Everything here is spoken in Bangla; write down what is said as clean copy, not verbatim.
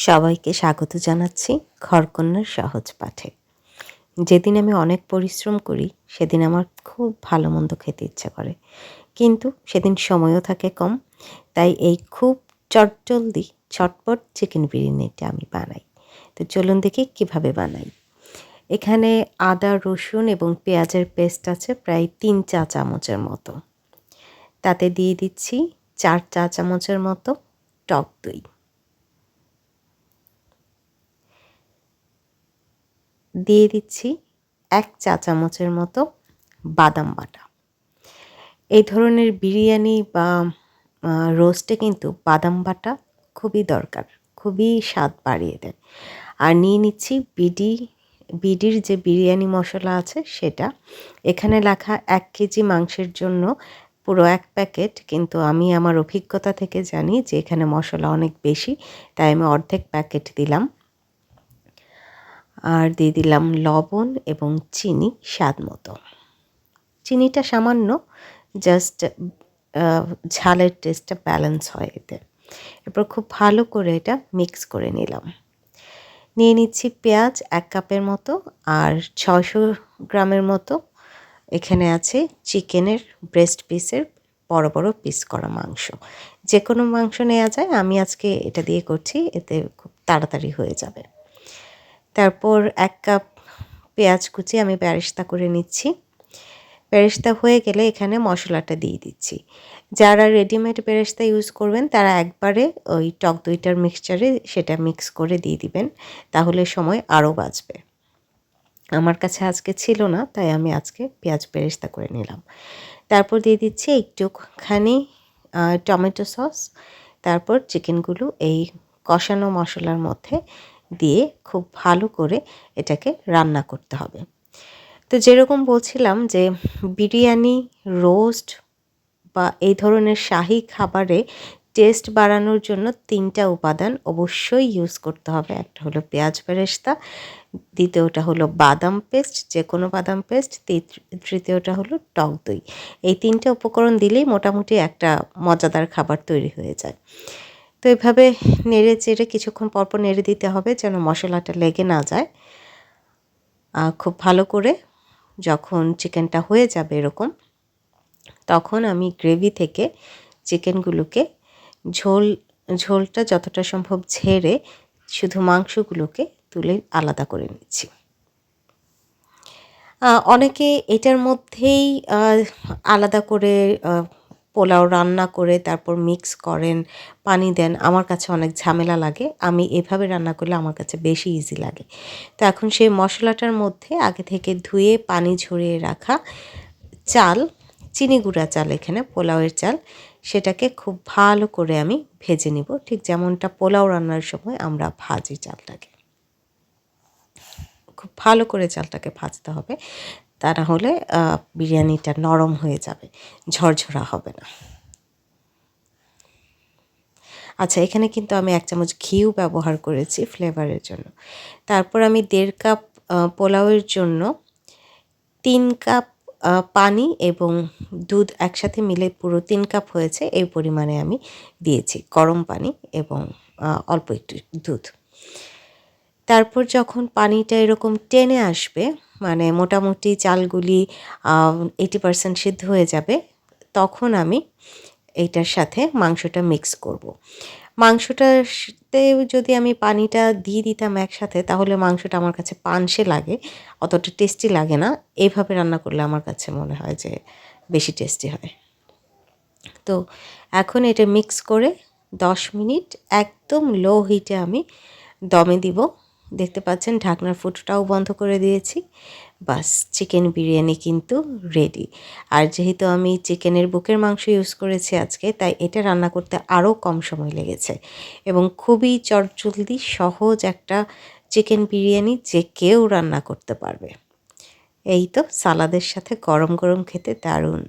সবাইকে স্বাগত জানাচ্ছি ঘরকন্নার সহজ পাঠে। যেদিন আমি অনেক পরিশ্রম করি সেদিন আমার খুব ভালো মন্দ খেতে ইচ্ছা করে, কিন্তু সেদিন সময়ও থাকে কম। তাই এই খুব চটজলদি ছটপট চিকেন বিরিয়ানিটা আমি বানাই। তো চলুন দেখি কীভাবে বানাই। এখানে আদা, রসুন এবং পেঁয়াজের পেস্ট আছে প্রায় 3 চা চামচের মতো। তাতে দিয়ে দিচ্ছি 4 চা চামচের মতো টক দই, দিয়ে দিচ্ছি 1 চা চামচের মতো বাদাম বাটা। এই ধরনের বিরিয়ানি বা রোস্টে কিন্তু বাদাম বাটা খুবই দরকার, খুবই স্বাদ বাড়িয়ে দেয়। আর নিয়ে নিচ্ছি বিডির যে বিরিয়ানি মশলা আছে সেটা। এখানে লেখা 1 কেজি মাংসের জন্য পুরো 1 প্যাকেট, কিন্তু আমি আমার অভিজ্ঞতা থেকে জানি যে এখানে মশলা অনেক বেশি, তাই আমি অর্ধেক প্যাকেট দিলাম। আর দিয়ে দিলাম লবণ এবং চিনি স্বাদ মতো। চিনিটা সামান্য, জাস্ট ঝালের টেস্টটা ব্যালেন্স হয় এতে। এরপর খুব ভালো করে এটা মিক্স করে নিলাম। নিয়ে নিচ্ছি পেঁয়াজ 1 কাপের মতো, আর 600 গ্রামের মতো এখানে আছে চিকেনের ব্রেস্ট পিসের বড় বড় পিস করা মাংস। যে কোনো মাংস নেওয়া যায়, আমি আজকে এটা দিয়ে করছি, এতে খুব তাড়াতাড়ি হয়ে যাবে। তারপর 1 কাপ পেঁয়াজ কুচি আমি বেরেস্তা করে নিচ্ছি। বেরেস্তা হয়ে গেলে এখানে মশলাটা দিয়ে দিচ্ছি। যারা রেডিমেড বেরেস্তা ইউজ করবেন তারা একবারে ওই টক দইটার মিক্সচারে সেটা মিক্স করে দিয়ে দিবেন, তাহলে সময় আরও বাঁচবে। আমার কাছে আজকে ছিল না, তাই আমি আজকে পেঁয়াজ বেরেস্তা করে নিলাম। তারপর দিয়ে দিচ্ছি একটুখানি টমেটো সস। তারপর চিকেনগুলো এই কষানো মশলার মধ্যে দিয়ে খুব ভালো করে এটাকে রান্না করতে হবে। তো যেরকম বলছিলাম যে বিরিয়ানি, রোস্ট বা এই ধরনের শাহি খাবারে টেস্ট বাড়ানোর জন্য 3টা উপাদান অবশ্যই ইউজ করতে হবে। একটা হলো পেঁয়াজ বেরেস্তা, দ্বিতীয়টা হলো বাদাম পেস্ট, যে কোনো বাদাম পেস্ট, তৃতীয়টা হলো টক দই। এই 3টে উপকরণ দিলেই মোটামুটি একটা মজাদার খাবার তৈরি হয়ে যায়। তো এভাবে নেড়ে চেড়ে কিছুক্ষণ পরপর নেড়ে দিতে হবে যেন মশলাটা লেগে না যায়। খুব ভালো করে যখন চিকেনটা হয়ে যাবে এরকম, তখন আমি গ্রেভি থেকে চিকেনগুলোকে ঝোলটা যতটা সম্ভব ঝেড়ে শুধু মাংসগুলোকে তুলে আলাদা করে নিচ্ছি। অনেকে এটার মধ্যেই আলাদা করে পোলাও রান্না করে তারপর মিক্স করেন, পানি দেন। আমার কাছে অনেক ঝামেলা লাগে। আমি এভাবে রান্না করলে আমার কাছে বেশি ইজি লাগে। তো এখন সেই মশলাটার মধ্যে আগে থেকে ধুয়ে পানি ঝরিয়ে রাখা চাল, চিনি গুঁড়া চাল, এখানে পোলাওয়ের চাল, সেটাকে খুব ভালো করে আমি ভেজে নিব, ঠিক যেমনটা পোলাও রান্নার সময় আমরা ভাজি চালটাকে। খুব ভালো করে চালটাকে ভাজতে হবে, তা না হলে বিরিয়ানিটা নরম হয়ে যাবে, ঝরঝরা হবে না। আচ্ছা, এখানে কিন্তু আমি 1 চামচ ঘিও ব্যবহার করেছি ফ্লেভারের জন্য। তারপর আমি 1.5 কাপ পোলাওয়ের জন্য 3 কাপ পানি এবং দুধ একসাথে মিলে পুরো 3 কাপ হয়েছে, এই পরিমাণে আমি দিয়েছি গরম পানি এবং অল্প একটু দুধ। তারপর যখন পানিটা এরকম টেনে আসবে, মানে মোটামুটি চালগুলি 80% সিদ্ধ হয়ে যাবে, তখন আমি এইটার সাথে মাংসটা মিক্স করব। মাংসটাতে যদি আমি পানিটা দিয়ে দিতাম একসাথে, তাহলে মাংসটা আমার কাছে পানসে লাগে, অতটা টেস্টি লাগে না। এইভাবে রান্না করলে আমার কাছে মনে হয় যে বেশি টেস্টি হয়। তো এখন এটা মিক্স করে 10 মিনিট একদম লো হিটে আমি দমে দিব। দেখতে পাচ্ছেন ঢাকনার ফুটটাও বন্ধ করে দিয়েছি। বাস, চিকেন বিরিয়ানি কিন্তু রেডি। আর যেহেতু আমি চিকেনের বুকের মাংস ইউজ করেছি আজকে, তাই এটা রান্না করতে আরও কম সময় লেগেছে এবং খুবই চটজলদি সহজ একটা চিকেন বিরিয়ানি যে কেউ রান্না করতে পারবে। এই তো সালাদের সাথে গরম গরম খেতে দারুণ।